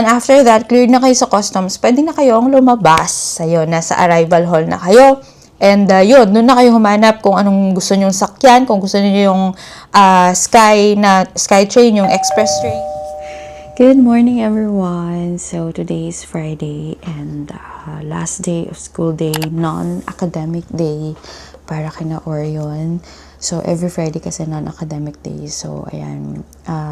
And after that, cleared na kayo sa customs, pwede na kayong lumabas. Ayun, nasa arrival hall na kayo. And yun, doon na kayo humanap kung anong gusto nyong sakyan, kung gusto niyo yung sky train, yung express train. Good morning, everyone. So today is Friday and last day of school day, non-academic day para kina Orion. So every Friday kasi non-academic day. So ayan,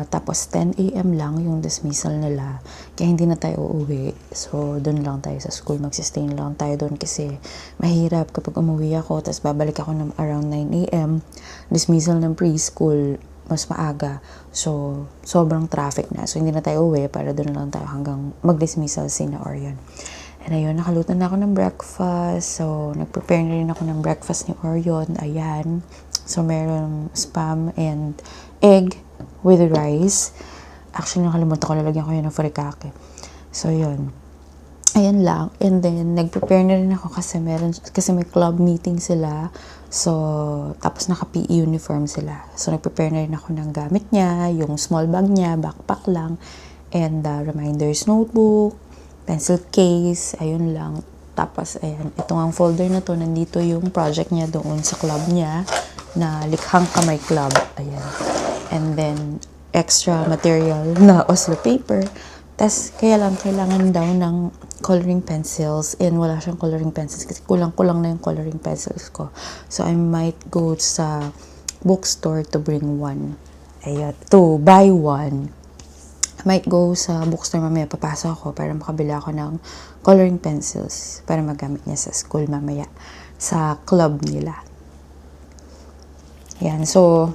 tapos 10 a.m. lang yung dismissal nila. Kaya hindi na tayo uuwi. So doon lang tayo sa school, magsistay lang tayo doon kasi mahirap kapag umuwi ako tapos babalik ako ng around 9 a.m. Dismissal ng preschool mas maaga. So, sobrang traffic na. So, hindi na tayo uwi para doon lang tayo hanggang mag-dismissal si na Orion. And ayun, nakaluto na ako ng breakfast. So, nag-prepare na rin ako ng breakfast ni Orion. Ayan. So, meron spam and egg with rice. Actually, nakalimutan ko, lalagyan ko yun ng furikake. So, yun. Ayan lang. And then, nag-prepare na rin ako kasi may club meeting sila. So, tapos naka-PE uniform sila. So, nag-prepare na rin ako ng gamit niya, yung small bag niya, backpack lang, and reminders notebook, pencil case, ayun lang. Tapos, ayan, ito ang folder na to, nandito yung project niya doon sa club niya, na Likhang Kamay Club. Ayan. And then, extra material na Oslo paper. Tapos, kaya lang, kailangan daw ng coloring pencils and wala siyang coloring pencils kasi kulang-kulang na yung coloring pencils ko. So, I might go sa bookstore to bring one. Ayun, to buy one. I might go sa bookstore mamaya, papasok ako para makabili ako ng coloring pencils para magamit niya sa school mamaya sa club nila. Ayan, so,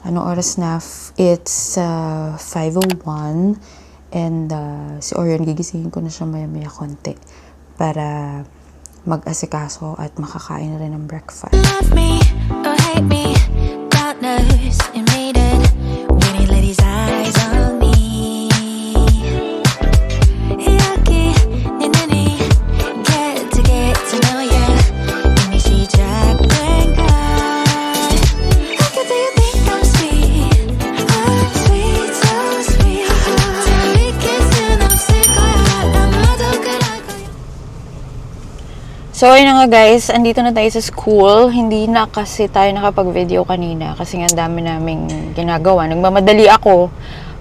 anong oras na? It's 5:01. And si Orion, gigisingin ko na siya maya-maya konti para mag-asikaso at makakain na rin ng breakfast. Love me or hate me, doubtless admitted, when he let his eyes on me. 여기 내 눈이 get to know ya. 이미 시작된 걸. How do you think I'm sweet? I'm sweet, so sweet. 우리 키스는 없을 거야. 아마도 그럴 거야. So, ayun na nga guys, andito na tayo sa school. Hindi na kasi tayo nakapag-video kanina kasi nga dami naming ginagawa. Nagmamadali ako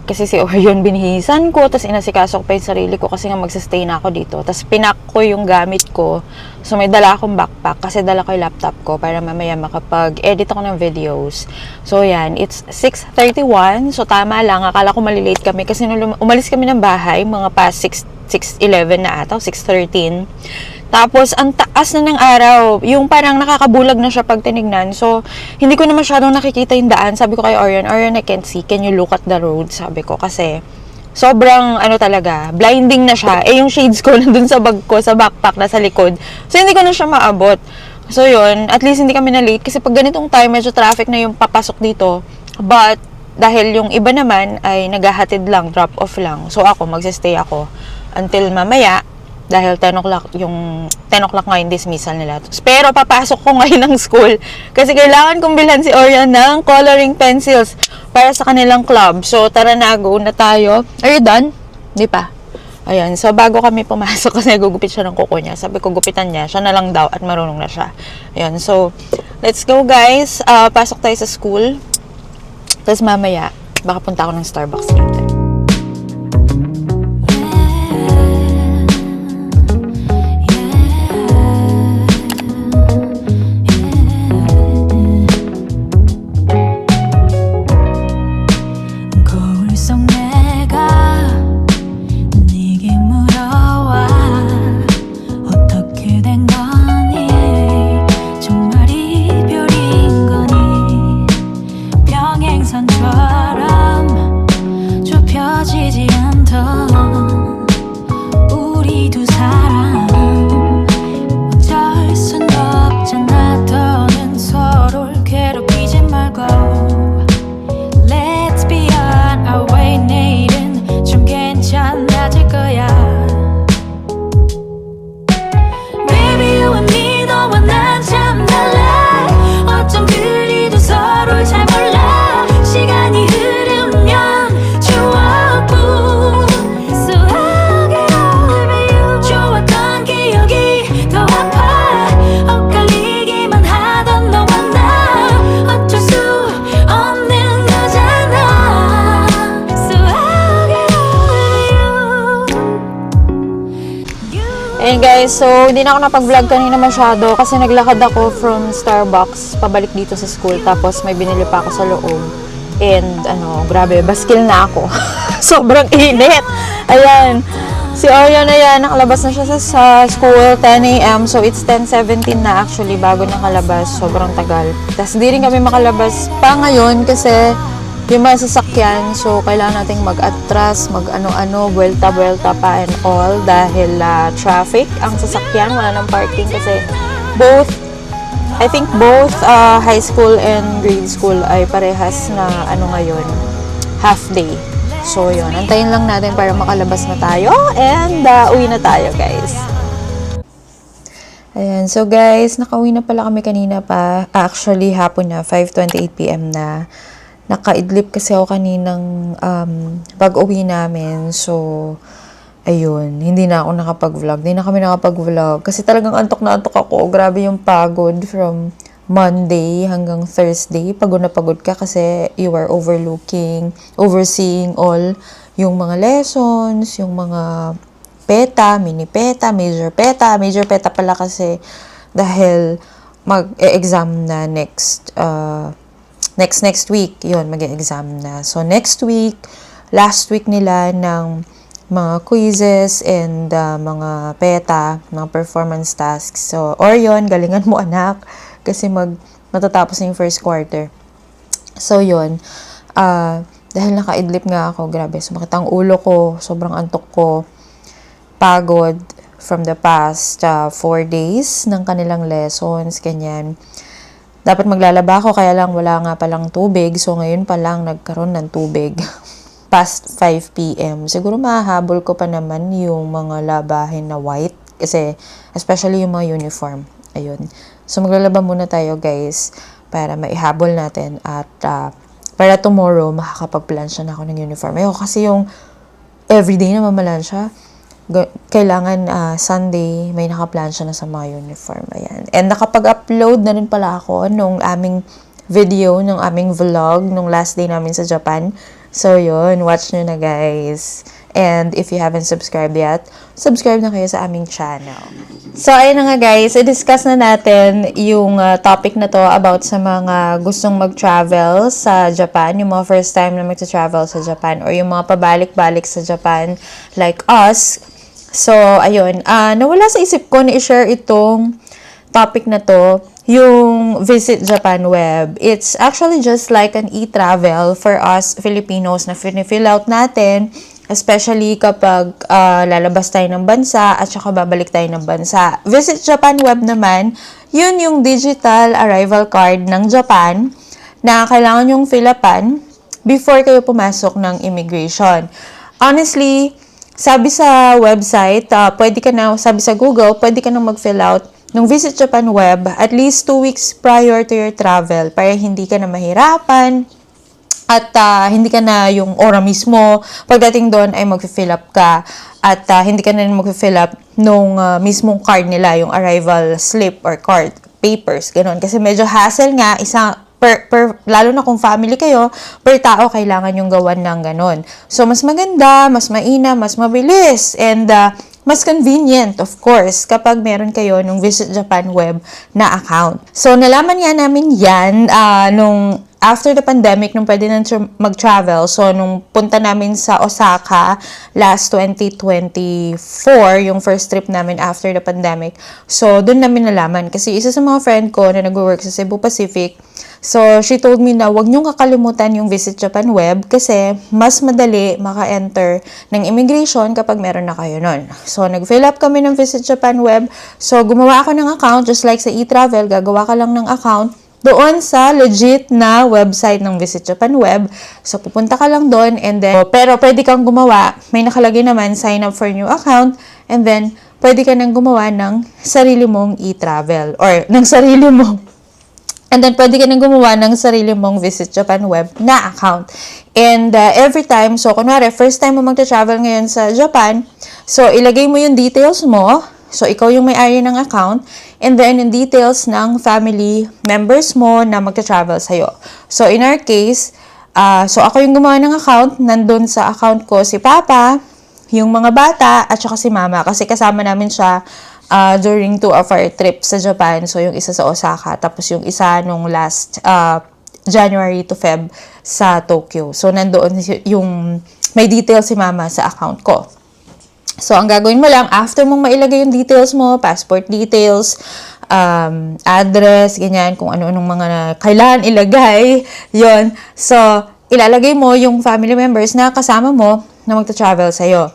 kasi si Orion binihisan ko, tapos inasikaso ko pa yung sarili ko kasi nga magsistay na ako dito. Tapos pinak ko yung gamit ko. So, may dala akong backpack kasi dala ko yung laptop ko para mamaya makapag-edit ako ng videos. So, yan. It's 6:31. So, tama lang. Akala ko malilate kami kasi nung umalis kami ng bahay, mga past 6:11 na ata, 6:13. Tapos, ang taas na ng araw. Yung parang nakakabulag na siya pag tinignan. So, hindi ko na masyadong nakikita yung daan. Sabi ko kay Orion, I can't see. Can you look at the road? Sabi ko, kasi sobrang, talaga, blinding na siya. Yung shades ko nandun sa bag ko, sa backpack na sa likod. So, hindi ko na siya maabot. So, yun. At least, hindi kami na late. Kasi pag ganitong time, medyo traffic na yung papasok dito. But, dahil yung iba naman ay naghahatid lang, drop off lang. So, ako, magsistay ako until mamaya. Dahil 10 o'clock ngayon dismissal nila. Pero papasok ko ngayon ng school kasi kailangan kong bilhan si Orion ng coloring pencils para sa kanilang club. So tara na, go na tayo. Are you done? Di pa. Ayan, so bago kami pumasok kasi nagugupit siya ng kuko niya. Sabi ko gupitan niya, siya na lang daw at marunong na siya. Ayan, so let's go guys. Pasok tayo sa school. Tapos mamaya, baka punta ako ng Starbucks later. 선처럼 좁혀지지 않도록 Ayun guys, so hindi na ako napag-vlog kanina masyado kasi naglakad ako from Starbucks pabalik dito sa school. Tapos may binili pa ako sa loob. And grabe, baskil na ako. Sobrang init. Ayan. Si Orion na yan, nakalabas na siya sa school 10 a.m. So it's 10:17 na actually bago nakalabas. Sobrang tagal. Tapos hindi rin kami makalabas pa ngayon kasi yung mga sasakyan, so kailangan nating mag-atras, mag-ano-ano, buwelta-buwelta pa and all dahil traffic ang sasakyan, wala nang parking kasi I think both high school and grade school ay parehas na ngayon, half day. So yun, antayin lang natin para makalabas na tayo and uwi na tayo guys. Ayan, so guys, nakauwi na pala kami kanina pa, actually hapon na, 5:28 p.m. na. Nakaidlip kasi ako kaninang pag-uwi namin. So, ayun. Hindi na ako nakapag-vlog. Hindi na kami nakapag-vlog. Kasi talagang antok na antok ako. Grabe yung pagod from Monday hanggang Thursday. Pagod na pagod ka kasi you are overseeing all yung mga lessons, yung mga PETA, mini PETA, major PETA. Major PETA pala kasi dahil mag-e-exam na next week, yun, mag-exam na. So, next week, last week nila ng mga quizzes and mga PETA, mga performance tasks. So, Orion, galingan mo anak, kasi matatapos na yung first quarter. So, yun. Dahil nakaidlip nga ako, grabe, sumakit ang ulo ko, sobrang antok ko, pagod from the past 4 days ng kanilang lessons, ganyan. Dapat maglalaba ako, kaya lang wala nga palang tubig. So, ngayon pa lang nagkaroon ng tubig. Past 5 p.m. Siguro mahahabol ko pa naman yung mga labahin na white. Kasi, especially yung mga uniform. Ayun. So, maglalaba muna tayo, guys. Para maihabol natin. At, para tomorrow, makakapag-plansya na ako ng uniform. Ayun, kasi yung everyday na mamalansya, kailangan Sunday may nakaplansya na sa mga uniform. Ayan. And nakapag-upload na rin pala ako nung aming video, nung aming vlog, nung last day namin sa Japan. So, yun. Watch nyo na, guys. And if you haven't subscribed yet, subscribe na kayo sa aming channel. So, ayun na nga, guys. I-discuss na natin yung topic na to about sa mga gustong mag-travel sa Japan. Yung mga first time na mag-travel sa Japan or yung mga pabalik-balik sa Japan like us. So, ayun. Nawala sa isip ko na i-share itong topic na to, yung Visit Japan web. It's actually just like an e-travel for us Filipinos na fill out natin, especially kapag lalabas tayo ng bansa at saka babalik tayo ng bansa. Visit Japan web naman, yun yung digital arrival card ng Japan na kailangan yung fill upan before kayo pumasok ng immigration. Honestly, sabi sa website, sabi sa Google, pwede ka nang mag-fill out ng Visit Japan web at least 2 weeks prior to your travel para hindi ka na mahirapan at hindi ka na yung ora mismo. Pagdating doon ay mag-fill up ka at hindi ka na mag-fill up nung mismong card nila, yung arrival slip or card, papers, ganun. Kasi medyo hassle nga, lalo na kung family kayo, per tao kailangan yung gawan ng ganun. So, mas maganda, mas maina, mas mabilis, and mas convenient, of course, kapag meron kayo nung Visit Japan web na account. So, nalaman nga namin yan nung after the pandemic, nung pwede na mag-travel. So, nung punta namin sa Osaka last 2024, yung first trip namin after the pandemic. So, doon namin nalaman. Kasi isa sa mga friend ko na nag-work sa Cebu Pacific, so, she told me na huwag niyong kakalimutan yung Visit Japan web kasi mas madali maka-enter ng immigration kapag meron na kayo nun. So, nag-fill up kami ng Visit Japan web. So, gumawa ako ng account just like sa e-travel. Gagawa ka lang ng account doon sa legit na website ng Visit Japan web. So, pupunta ka lang doon and then, pero pwede kang gumawa, may nakalagay naman, sign up for new account, and then, pwede ka nang gumawa ng sarili mong e-travel or ng sarili mong and then, pwede ka nang gumawa ng sarili mong Visit Japan web na account. And every time, so, kunwari, first time mo magta-travel ngayon sa Japan, so, ilagay mo yung details mo. So, ikaw yung may-ari ng account. And then, yung details ng family members mo na magta-travel sa'yo. So, in our case, so, ako yung gumawa ng account. Nandun sa account ko si Papa, yung mga bata at saka si mama kasi kasama namin siya during 2 of our trips sa Japan. So, yung isa sa Osaka, tapos yung isa nung last January to Feb sa Tokyo. So, nandoon yung may details si mama sa account ko. So, ang gagawin mo lang, after mong mailagay yung details mo, passport details, address, ganyan, kung ano-anong mga kailangan ilagay, yon. So, ilalagay mo yung family members na kasama mo na magta-travel sa'yo.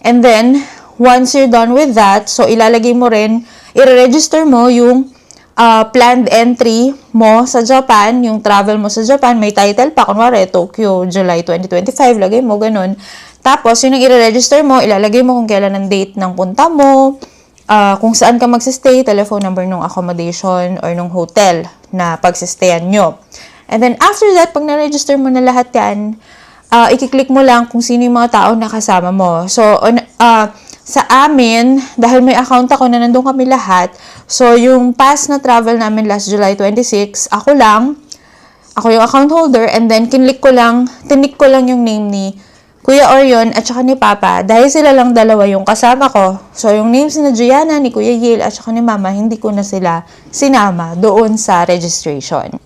And then, once you're done with that, so ilalagay mo rin, i-register mo yung planned entry mo sa Japan, yung travel mo sa Japan, may title pa, kunwari, Tokyo, July 2025, lagay mo, ganun. Tapos, yun ang i-register mo, ilalagay mo kung kailan ang date ng punta mo, kung saan ka magsistay, telephone number ng accommodation or ng hotel na pagsistayan nyo. And then, after that, pag na-register mo na lahat yan, i-click mo lang kung sino yung mga tao na kasama mo. So, sa amin, dahil may account ako na nandun kami lahat, so, yung past na travel namin last July 26, ako yung account holder, and then, tinik ko lang yung name ni Kuya Orion at saka ni Papa, dahil sila lang dalawa yung kasama ko. So, yung names ni Gianna, ni Kuya Yale, at saka ni Mama, hindi ko na sila sinama doon sa registration.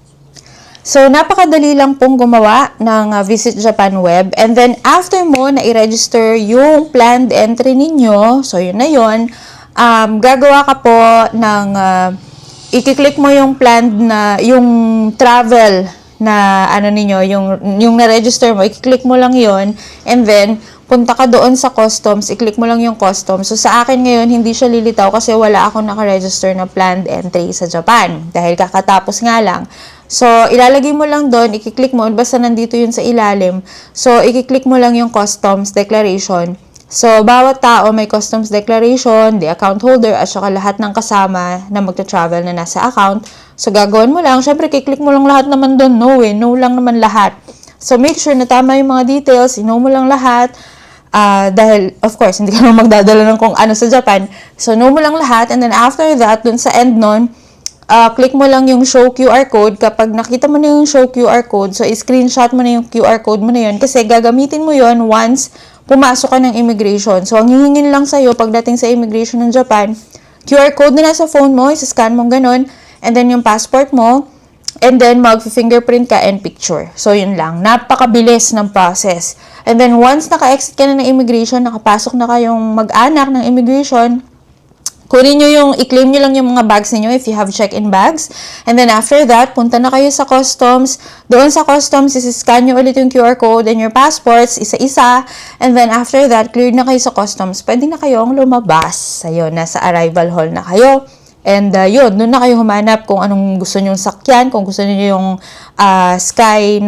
So, napakadali lang pong gumawa ng Visit Japan web. And then, after mo na i-register yung planned entry ninyo, so yun na yun, gagawa ka po ng, i-click mo yung planned na, yung travel na, ninyo, yung na-register mo, i-click mo lang yun, and then, punta ka doon sa customs, i-click mo lang yung customs. So, sa akin ngayon, hindi siya lilitaw kasi wala ako naka-register na planned entry sa Japan. Dahil kakatapos nga lang. So, ilalagay mo lang doon, i-click mo, basta nandito yun sa ilalim. So, i-click mo lang yung customs declaration. So, bawat tao may customs declaration, the account holder, at saka lahat ng kasama na magta-travel na nasa account. So, gagawin mo lang. Syempre, i-click mo lang lahat naman doon. No lang naman lahat. So, make sure na tama yung mga details, i-know mo lang lahat. Dahil, of course, hindi ka naman magdadala ng kung ano sa Japan. So, know mo lang lahat. And then, after that, dun sa end nun, click mo lang yung show QR code. Kapag nakita mo na yung show QR code, so, screenshot mo na yung QR code mo na yun. Kasi, gagamitin mo yun once pumasok ka ng immigration. So, ang hihingin lang sa'yo pagdating sa immigration ng Japan, QR code na nasa phone mo, isa-scan mo ganun. And then, yung passport mo. And then, mag-fingerprint ka and picture. So, yun lang. Napakabilis ng process. And then, once naka-exit ka na ng immigration, nakapasok na kayong mag-anak ng immigration, kunin nyo i-claim nyo lang yung mga bags niyo if you have check-in bags. And then, after that, punta na kayo sa customs. Doon sa customs, isi-scan nyo ulit yung QR code and your passports, isa-isa. And then, after that, cleared na kayo sa customs. Pwede na kayong lumabas. Ayun, nasa arrival hall na kayo. And yun, doon na kayo humanap kung anong gusto nyong sakyan, kung gusto niyo yung sky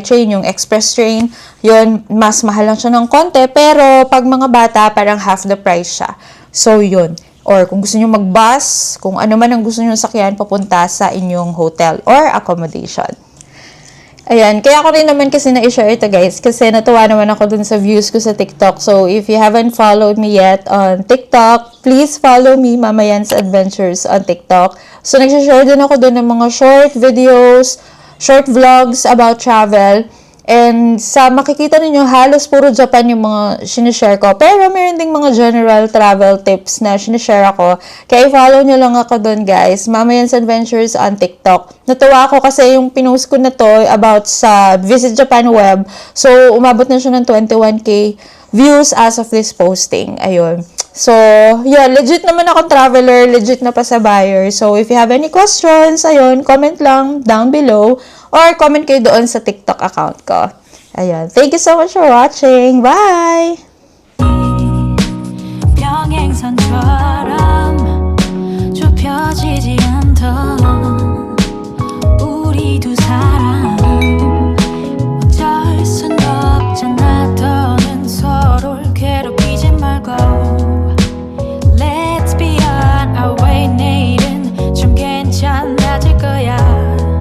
train, yung express train. Yun, mas mahal lang siya ng konti, pero pag mga bata, parang half the price siya. So, yun. Or kung gusto niyo mag-bus, kung ano man ang gusto niyo sakyan, papunta sa inyong hotel or accommodation. Ayan, kaya ko rin naman kasi na-share ito guys, kasi natuwa naman ako dun sa views ko sa TikTok. So, if you haven't followed me yet on TikTok, please follow me, Mama Yan's Adventures on TikTok. So, nagsashare din ako dun ng mga short videos, short vlogs about travel. And sa makikita ninyo, halos puro Japan yung mga sinishare ko. Pero meron ding mga general travel tips na sinishare ako. Kaya i-follow nyo lang ako dun guys. Mama Yan's Adventures on TikTok. Natuwa ako kasi yung pinost ko na to about sa Visit Japan web. So, umabot na siya ng 21k views as of this posting. Ayun. So, yeah, legit naman akong traveler, legit na pasabayer. So, if you have any questions, ayun, comment lang down below or comment kayo doon sa TikTok account ko. Ayun. Thank you so much for watching. Bye! 평행선처럼 좁혀지지 않던 우리 두